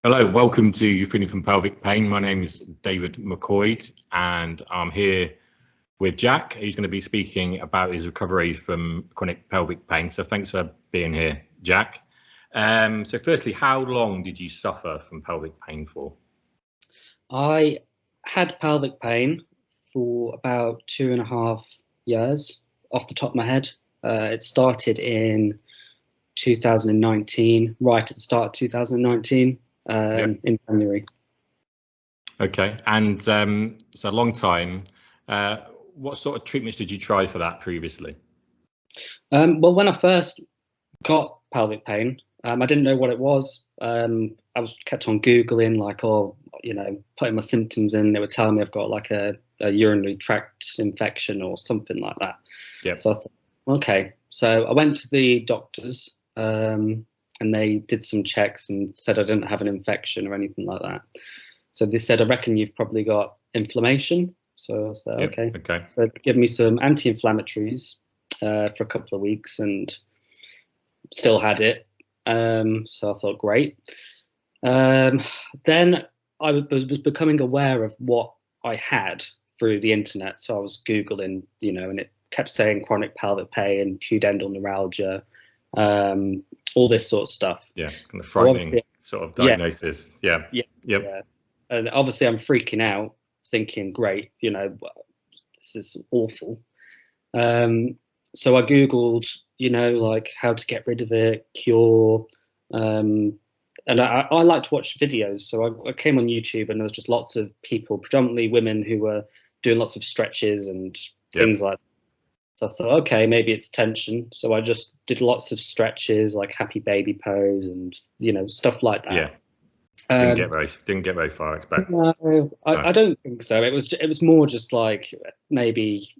Hello, welcome to Freedom from Pelvic Pain. My name is David McCoy and I'm here with Jack. He's going to be speaking about his recovery from chronic pelvic pain. So thanks for being here, Jack. So firstly, how long did you suffer from pelvic pain for? I had pelvic pain for about 2.5 years off the top of my head. It started in 2019, right at the start of 2019. In January. Okay, and so a long time. What sort of treatments did you try for that previously? Well, when I first got pelvic pain, I didn't know what it was. I was kept on Googling, like, putting my symptoms in. They would tell me I've got like a urinary tract infection or something like that. Yeah. So I thought, okay. So I went to the doctors. And they did some checks and said I didn't have an infection or anything like that. So they said, I reckon you've probably got inflammation. So I said, okay. Okay. So give me some anti-inflammatories for a couple of weeks and still had it. So I thought, great. Then I was becoming aware of what I had through the internet. So I was Googling, and it kept saying chronic pelvic pain, pudendal neuralgia, all this sort of stuff. Yeah, kind of frightening sort of diagnosis. Yeah. And obviously I'm freaking out, thinking, great, this is awful. So I Googled, like how to get rid of it, cure, and I like to watch videos. So I came on YouTube and there was just lots of people, predominantly women, who were doing lots of stretches and things like that. So I thought, okay, maybe it's tension. So I just did lots of stretches, like happy baby pose and, stuff like that. Yeah. Didn't get very far, I expect. No, I don't think so. It was more just like maybe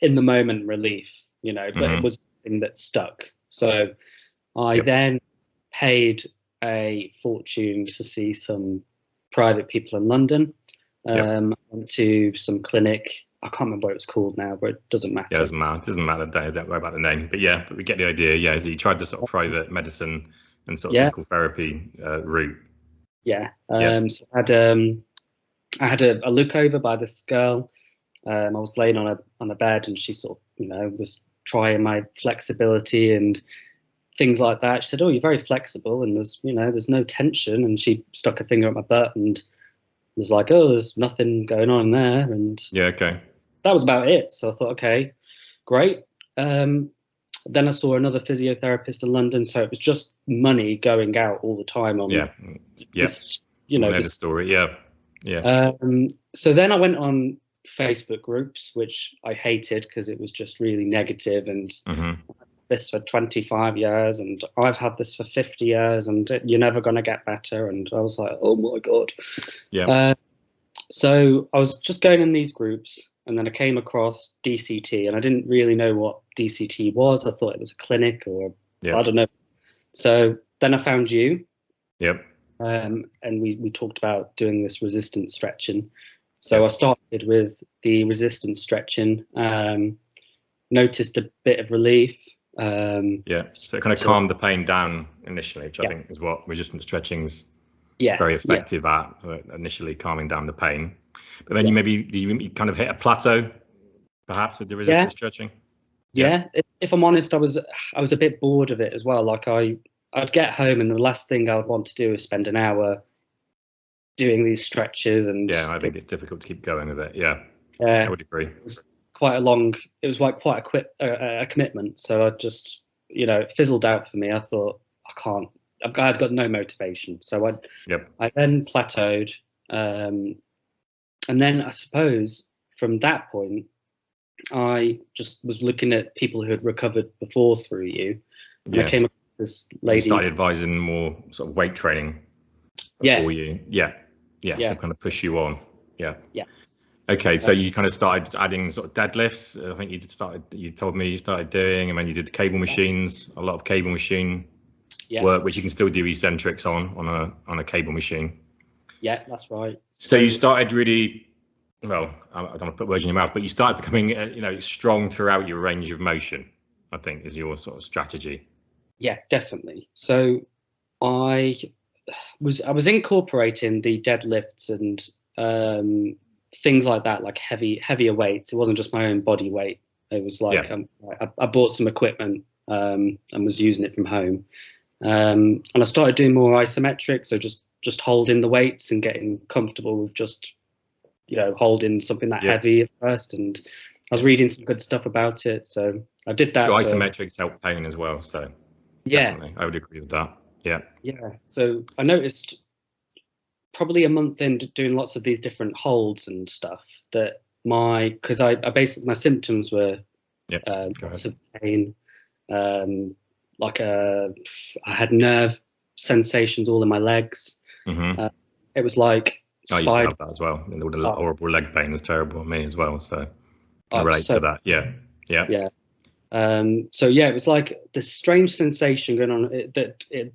in the moment relief, but it was something that stuck. So I then paid a fortune to see some private people in London. Went to some clinic. I can't remember what it was called now, but it doesn't matter. Yeah, it doesn't matter. Don't worry about the name. But we get the idea. Yeah, so you tried the sort of private medicine and sort of physical therapy route. Yeah. So I had a look over by this girl. I was laying on a bed, and she sort of, was trying my flexibility and things like that. She said, "Oh, you're very flexible, and there's no tension." And she stuck her finger up my butt and was like, "Oh, there's nothing going on there." And that was about it. So I thought, okay, great. Then I saw another physiotherapist in London, so it was just money going out all the time on this, the story. So then I went on Facebook groups, which I hated because it was just really negative, and this for 25 years and I've had this for 50 years and you're never going to get better. And I was like, oh my God. So I was just going in these groups, and then I came across DCT, and I didn't really know what DCT was. I thought it was a clinic or I don't know. So then I found you. And we talked about doing this resistance stretching. So I started with the resistance stretching, noticed a bit of relief. So it kind of calmed the pain down initially, which I think is what resistance stretching's very effective at, initially calming down the pain. But then you kind of hit a plateau, perhaps, with the resistance stretching. If I'm honest, I was a bit bored of it as well. Like I'd get home, and the last thing I would want to do is spend an hour doing these stretches. And I think it's difficult to keep going with it. I would agree. It was quite a commitment. So I just, it fizzled out for me. I thought, I've got no motivation. So I then plateaued. And then I suppose from that point, I just was looking at people who had recovered before through you. And I came across this lady. You started advising more sort of weight training before you. To kind of push you on. Okay, so you kind of started adding sort of deadlifts. I think you told me you started doing, and then you did the cable machines, a lot of cable machine work, which you can still do eccentrics on a cable machine. Yeah, that's right. So you started really, well, I don't want to put words in your mouth, but you started becoming, strong throughout your range of motion, I think, is your sort of strategy. Yeah, definitely. So I was incorporating the deadlifts and things like that, like heavier weights. It wasn't just my own body weight. It was like I bought some equipment and was using it from home. And I started doing more isometric, so just holding the weights and getting comfortable with just, holding something that heavy at first. And I was reading some good stuff about it, so I did that. Your isometrics help pain as well, so definitely, I would agree with that. Yeah. So I noticed probably a month in doing lots of these different holds and stuff that because I basically, my symptoms were lots of pain, like I had nerve sensations all in my legs. It was like I used to have that as well, and all the horrible leg pain was terrible on me as well, so I relate to that. So it was like this strange sensation going on that it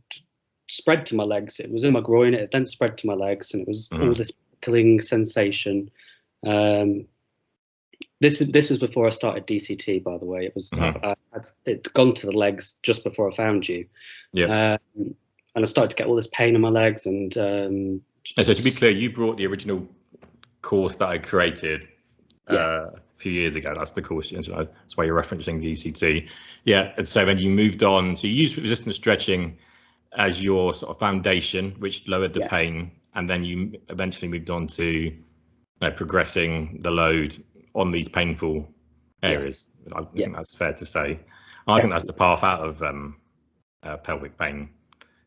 spread to my legs. It was in my groin, it then spread to my legs, and it was all this prickling sensation. This was before I started DCT, by the way. It was it'd gone to the legs just before I found you. And I started to get all this pain in my legs. And so to be clear, you brought the original course that I created a few years ago. That's the course. That's why you're referencing DCT. And so then you moved on. So you used resistance stretching as your sort of foundation, which lowered the pain, and then you eventually moved on to progressing the load on these painful areas. I think that's fair to say. I think that's the path out of pelvic pain.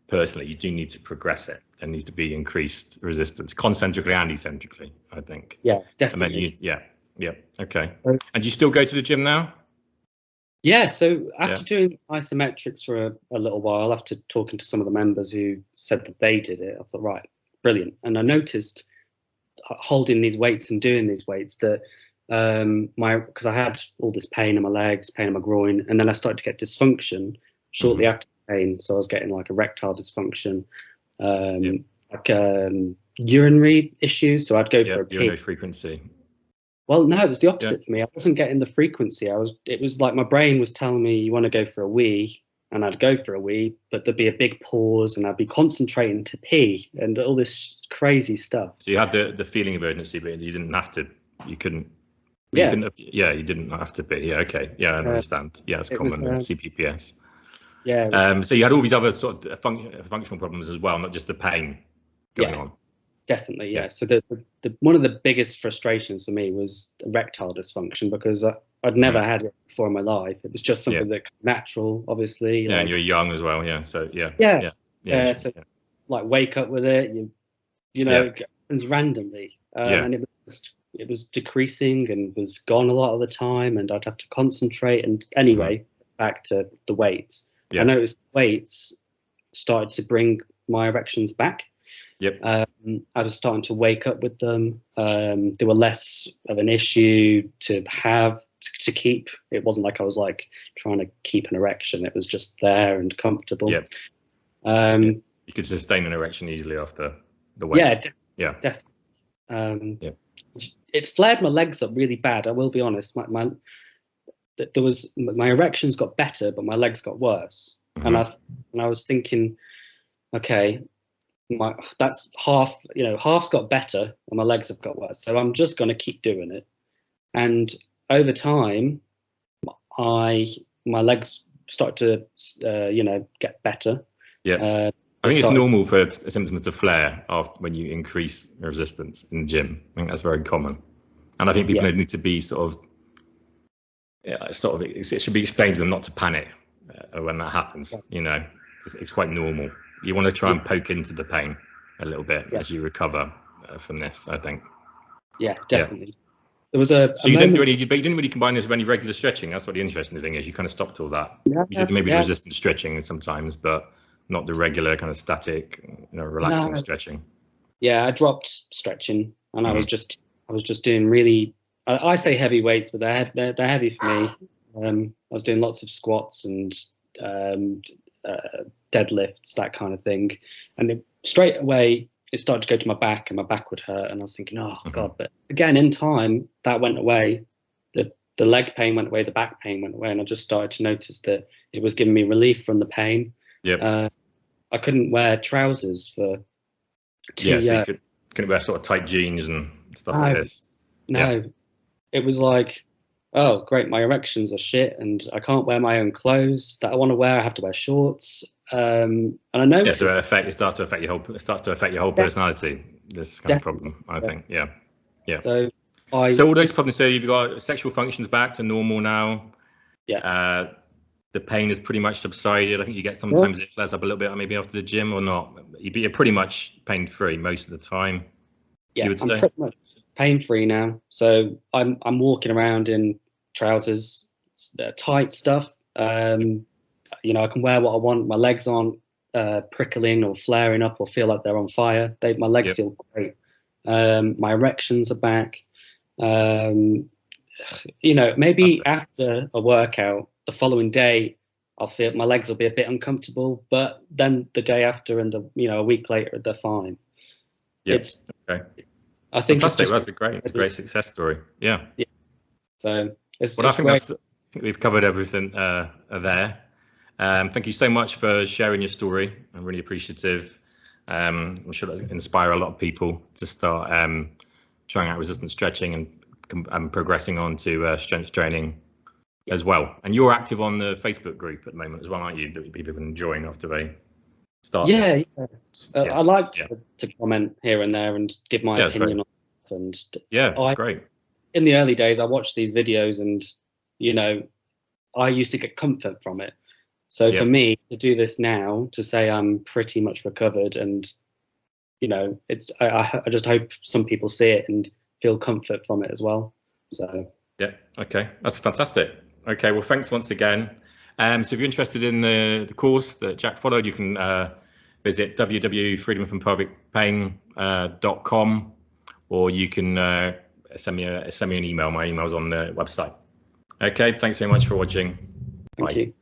Personally, you do need to progress it. There needs to be increased resistance, concentrically and eccentrically, I think. Yeah, definitely. And then okay. And do you still go to the gym now? Yeah, so after doing isometrics for a little while, after talking to some of the members who said that they did it, I thought, right, brilliant. And I noticed holding these weights and doing these weights that because I had all this pain in my legs, pain in my groin, and then I started to get dysfunction shortly after the pain. So I was getting like erectile dysfunction, urinary issues. So I'd go for a pee. Urinary frequency. Well, no, it was the opposite for me. I wasn't getting the frequency. It was like my brain was telling me, you want to go for a wee, and I'd go for a wee, but there'd be a big pause and I'd be concentrating to pee and all this crazy stuff. So you had the feeling of urgency, but you didn't have to, you couldn't. You didn't have to be. I understand. It's common with C.P.P.S. So you had all these other sort of functional problems as well, not just the pain going on. Definitely, So the one of the biggest frustrations for me was erectile dysfunction, because I'd never had it before in my life. It was just something that natural, obviously. And you're young as well, So So like wake up with it, it happens randomly, and it was decreasing and was gone a lot of the time, and I'd have to concentrate. And anyway, back to the weights. I noticed weights started to bring my erections back. I was starting to wake up with them. They were less of an issue to keep. It wasn't like I was like trying to keep an erection. It was just there and comfortable. You could sustain an erection easily after the weights. Definitely. It flared my legs up really bad. I will be honest. My erections got better, but my legs got worse. And I was thinking, okay, that's half's got better and my legs have got worse, so I'm just going to keep doing it. And over time my legs start to get better. I think it's normal for symptoms to flare after when you increase resistance in the gym. I think that's very common, and I think people need to be it should be explained to them not to panic when that happens. It's quite normal. You want to try and poke into the pain a little bit as you recover from this, I think. Yeah, definitely. There was you didn't really combine this with any regular stretching. That's what the interesting thing is. You kind of stopped all that. You did maybe the resistance stretching sometimes, but not the regular kind of static, relaxing stretching. Yeah, I dropped stretching, and I was just doing really. I say heavy weights, but they're heavy for me. I was doing lots of squats and deadlifts, that kind of thing, and straight away it started to go to my back, and my back would hurt, and I was thinking, oh god. But again, in time that went away. The leg pain went away, the back pain went away, and I just started to notice that it was giving me relief from the pain. I couldn't wear trousers for 2 years. So you couldn't wear sort of tight jeans and stuff like this. No, it was like, oh great, my erections are shit, and I can't wear my own clothes that I want to wear. I have to wear shorts. And I know. So it starts to affect your whole personality. This kind of problem, I think. Yeah. So all those problems. So you've got sexual functions back to normal now. Yeah. The pain is pretty much subsided. I think you get sometimes it flares up a little bit, maybe after the gym or not. You're pretty much pain free most of the time. Yeah, you would say? I'm pretty much pain free now. So I'm walking around in trousers, tight stuff. You know, I can wear what I want. My legs aren't prickling or flaring up or feel like they're on fire. My legs feel great. My erections are back. You know, maybe after a workout, the following day, I'll feel my legs will be a bit uncomfortable, but then the day after and a week later, they're fine. Yeah. Okay. I think fantastic. That's a great success story. Yeah. So I think we've covered everything there. Thank you so much for sharing your story. I'm really appreciative. I'm sure that'll inspire a lot of people to start trying out resistance stretching and progressing on to strength training as well. And you're active on the Facebook group at the moment as well, aren't you? That people can join after they start. I like to comment here and there and give my opinion on it. And great. In the early days, I watched these videos, and I used to get comfort from it. So for me to do this now, to say I'm pretty much recovered, and it's I just hope some people see it and feel comfort from it as well. So okay, that's fantastic. Okay, well, thanks once again. So if you're interested in the course that Jack followed, you can visit www.freedomfrompelvicpain.com, or you can send me an email. My email's on the website. Okay, thanks very much for watching. Thank you.